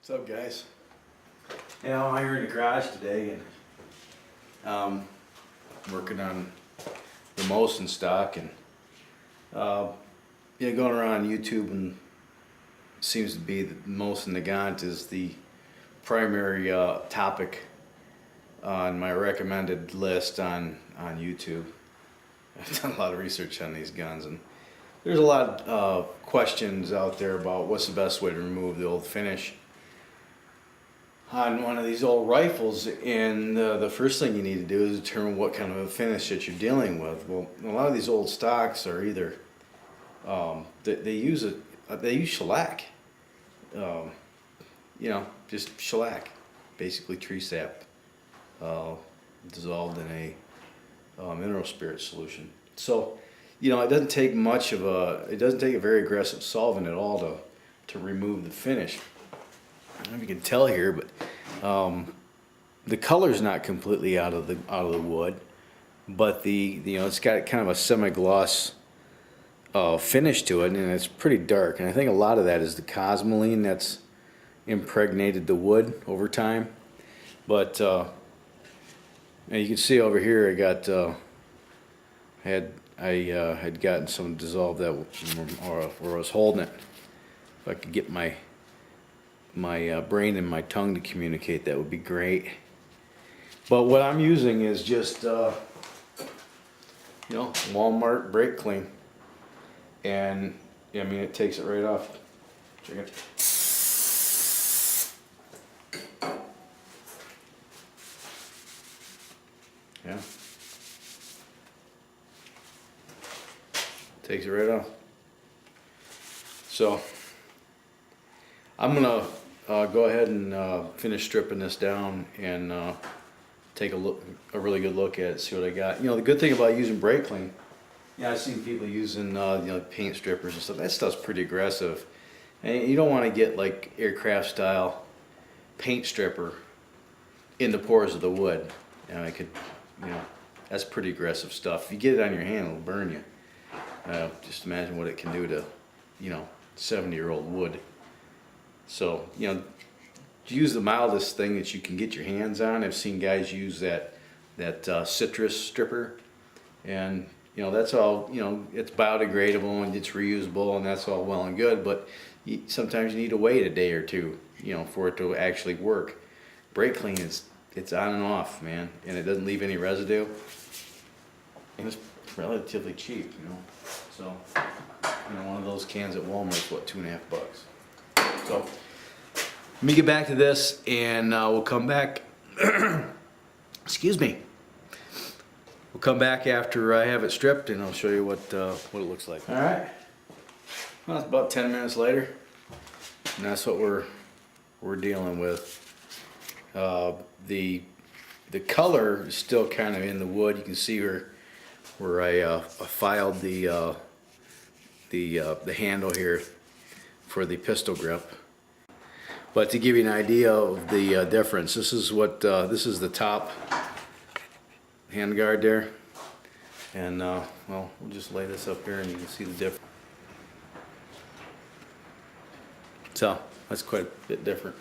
What's up, guys? Yeah, I'm here in the garage today and working on the Mosin stock and yeah, going around YouTube, and it seems to be that Mosin Nagant is the primary topic on my recommended list on YouTube. I've done a lot of research on these guns, and there's a lot of questions out there about what's the best way to remove the old finish on one of these old rifles. And the first thing you need to do is determine what kind of a finish that you're dealing with. Well, a lot of these old stocks are either they use shellac, you know, just shellac, basically tree sap dissolved in a mineral spirit solution. So, you know, it doesn't take a very aggressive solvent at all to remove the finish. I don't know if you can tell here, but the color's not completely out of the wood, but it's got kind of a semi-gloss finish to it, and it's pretty dark. And I think a lot of that is the cosmoline that's impregnated the wood over time. But and you can see over here, I had gotten some dissolved that where I was holding it. If I could get my brain and my tongue to communicate, that would be great. But what I'm using is just Walmart brake clean, and I mean, it takes it right off. Check it. Yeah, takes it right off. So I'm gonna go ahead and finish stripping this down and take a really good look at it, see what I got. You know, the good thing about using brake clean, I've seen people using paint strippers and stuff. That stuff's pretty aggressive, and you don't want to get like aircraft style paint stripper in the pores of the wood. That's pretty aggressive stuff. If you get it on your hand, it'll burn you. Just imagine what it can do to 70-year-old wood. So, use the mildest thing that you can get your hands on. I've seen guys use that citrus stripper, and that's all. It's biodegradable and it's reusable, and that's all well and good. But sometimes you need to wait a day or two, for it to actually work. Brake clean it's on and off, man, and it doesn't leave any residue, and it's relatively cheap, So, one of those cans at Walmart's what, $2.50. So let me get back to this, and we'll come back. Excuse me. We'll come back after I have it stripped, and I'll show you what it looks like. All right. Well, it's about 10 minutes later, and that's what we're dealing with. The color is still kind of in the wood. You can see where I filed the handle here for the pistol grip. But to give you an idea of the difference, this is the top handguard there, and well, we'll just lay this up here and you can see the difference. So that's quite a bit different.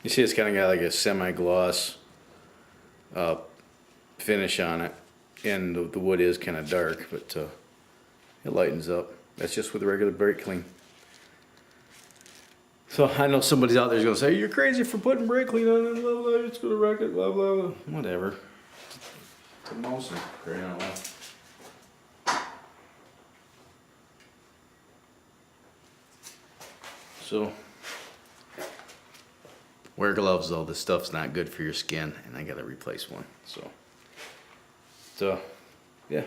You see, it's kind of got like a semi-gloss finish on it, and the wood is kind of dark, but it lightens up. That's just with regular brake clean. So I know somebody's out there's gonna say, "You're crazy for putting brake clean on it, blah, blah, it's gonna wreck it, blah, blah, blah." Whatever. It's a Mosin. So wear gloves though. This stuff's not good for your skin, and I gotta replace one. So yeah.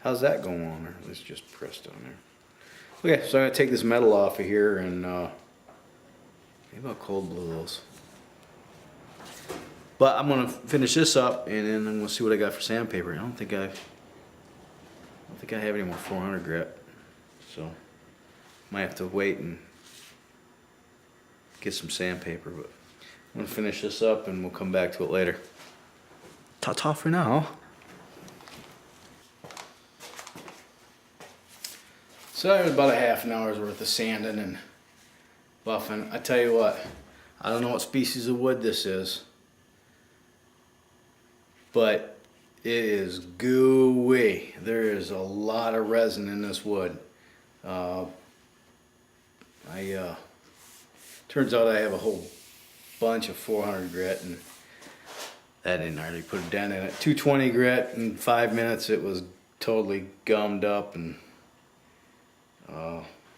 How's that going on there? Let's just press down there. Okay, so I'm gonna take this metal off of here, and maybe I'll cold blow those. But I'm gonna finish this up, and then I'm gonna see what I got for sandpaper. I don't think I have any more 400 grit, so might have to wait and get some sandpaper. But I'm gonna finish this up, and we'll come back to it later. Ta-ta for now. So that was about a half an hour's worth of sanding and buffing. I tell you what, I don't know what species of wood this is, but it is gooey. There is a lot of resin in this wood. Turns out I have a whole bunch of 400 grit, and that didn't hardly put a dent in it. 220 grit, in 5 minutes it was totally gummed up, and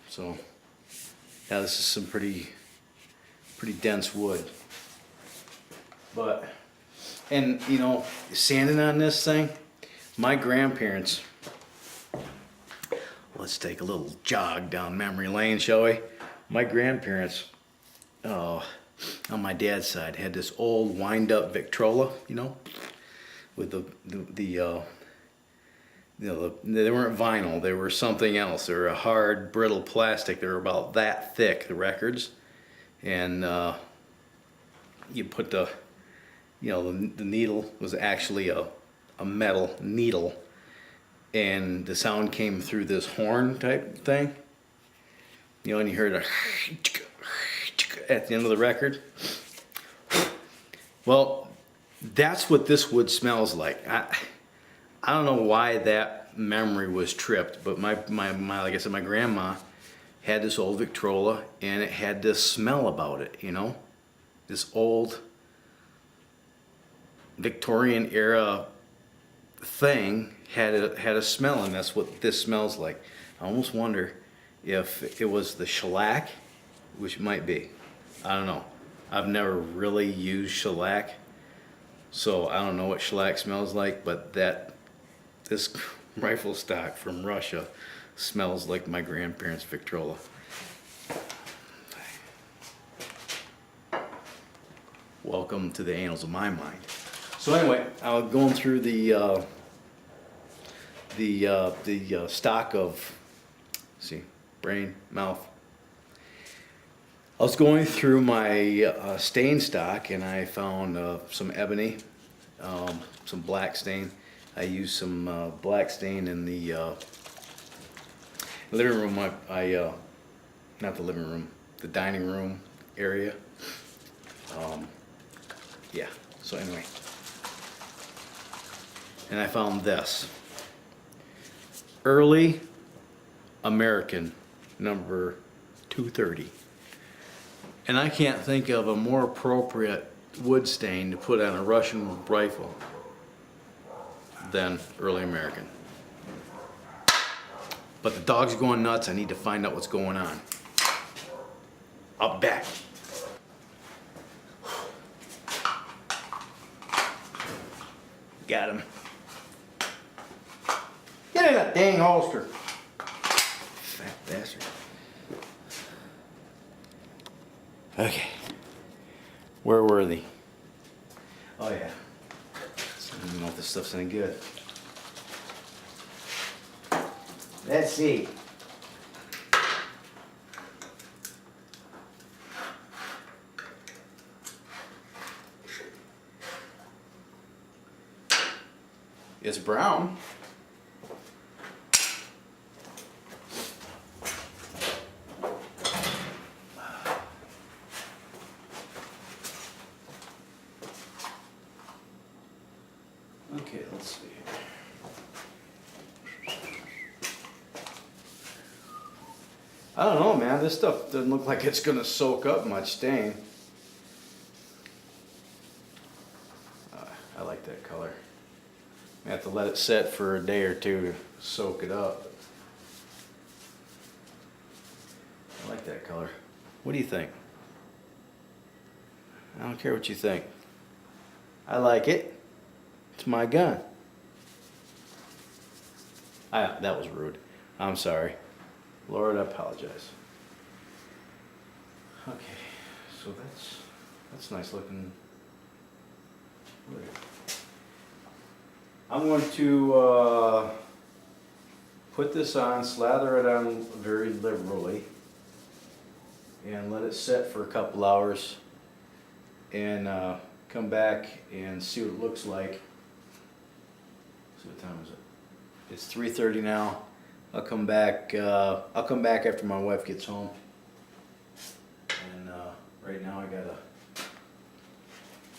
so yeah, this is some pretty dense wood. But, and you know, sanding on this thing, my grandparents, let's take a little jog down memory lane, shall we? My grandparents, on my dad's side, had this old wind-up Victrola, you know, with they weren't vinyl, they were something else. They were a hard, brittle plastic. They were about that thick, the records. And you put the needle was actually a metal needle, and the sound came through this horn type thing. You know, and you heard a at the end of the record. Well, that's what this wood smells like. I don't know why that memory was tripped, but my like I said, my grandma had this old Victrola, and it had this smell about it, you know, this old Victorian era thing had a smell, and that's what this smells like. I almost wonder if it was the shellac, which it might be. I don't know. I've never really used shellac, so I don't know what shellac smells like, but this rifle stock from Russia smells like my grandparents' Victrola. Welcome to the annals of my mind. So anyway, I was going through the stock of, see, brain, mouth. I was going through my stain stock, and I found some ebony, some black stain. I used some black stain in the living room. Not the living room, the dining room area. Yeah, so anyway. And I found this. Early American, number 230. And I can't think of a more appropriate wood stain to put on a Russian rifle than Early American. But the dog's going nuts. I need to find out what's going on. I'll be back. Got him. Get in that dang holster. Fat bastard. Okay. Where were they? Oh yeah. I don't know if this stuff's any good. Let's see. It's brown. Okay, let's see. I don't know, man. This stuff doesn't look like it's gonna soak up much stain. I like that color. I have to let it set for a day or two to soak it up. I like that color. What do you think? I don't care what you think. I like it. It's my gun. That was rude. I'm sorry. Lord, I apologize. Okay, so that's nice looking wood. I'm going to put this on, slather it on very liberally, and let it set for a couple hours, and come back and see what it looks like. So what time is it? It's 3:30 now. I'll come back after my wife gets home. And right now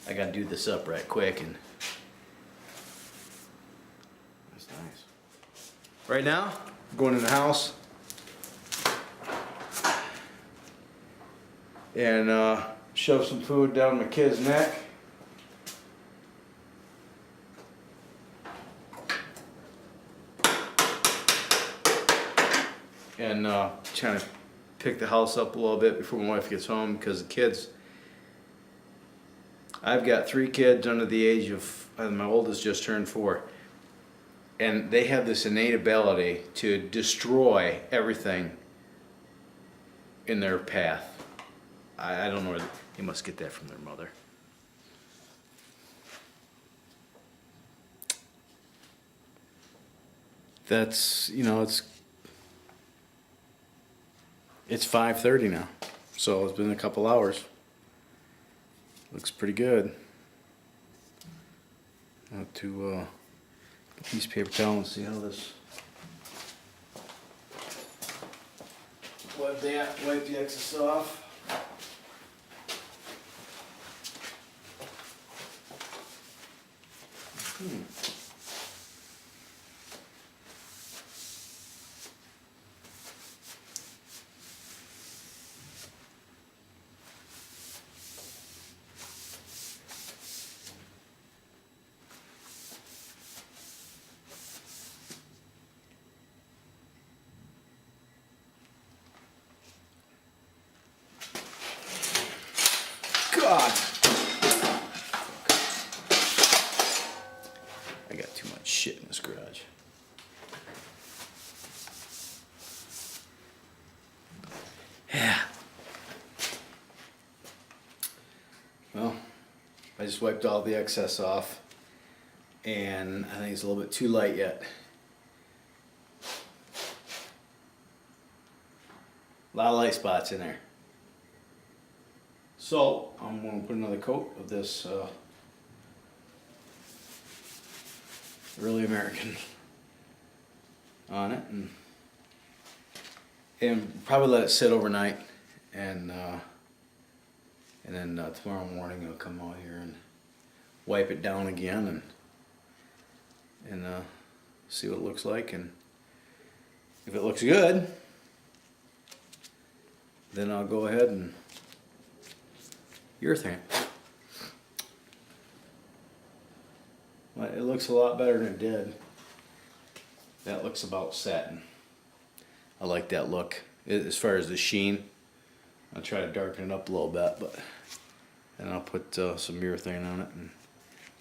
I gotta do this up right quick, and that's nice. Right now, I'm going in the house and shove some food down my kid's neck. And trying to pick the house up a little bit before my wife gets home, because the kids, I've got 3 kids under the age of, my oldest just turned 4, and they have this innate ability to destroy everything in their path. I don't know where they must get that from their mother. That's, it's 5:30 now, so it's been a couple hours. Looks pretty good. I have to get a piece of paper towel and see how this. Wipe the excess off. God! I got too much shit in this garage. Yeah. Well, I just wiped all the excess off, and I think it's a little bit too light yet. A lot of light spots in there. So I'm going to put another coat of this Really American on it, and probably let it sit overnight, and then tomorrow morning I'll come out here and wipe it down again and see what it looks like, and if it looks good, then I'll go ahead and urethane. Well, it looks a lot better than it did. That looks about satin. I like that look. As far as the sheen, I'll try to darken it up a little bit, and I'll put some urethane on it and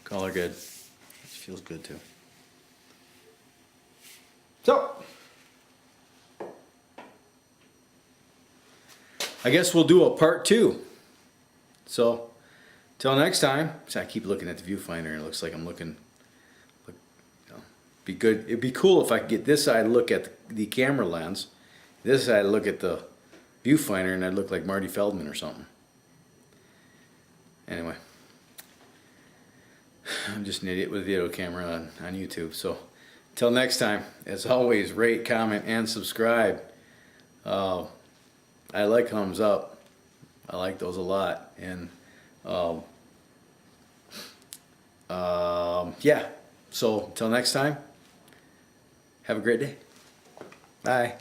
call her good. It feels good too. So, I guess we'll do a part 2. So, till next time. So I keep looking at the viewfinder and it looks like I'm looking. Be good. It'd be cool if I could get this side to look at the camera lens, this side to look at the viewfinder, and I'd look like Marty Feldman or something. Anyway, I'm just an idiot with a video camera on YouTube. So, till next time, as always, rate, comment, and subscribe. I like thumbs up. I like those a lot, and yeah. So till next time, have a great day. Bye.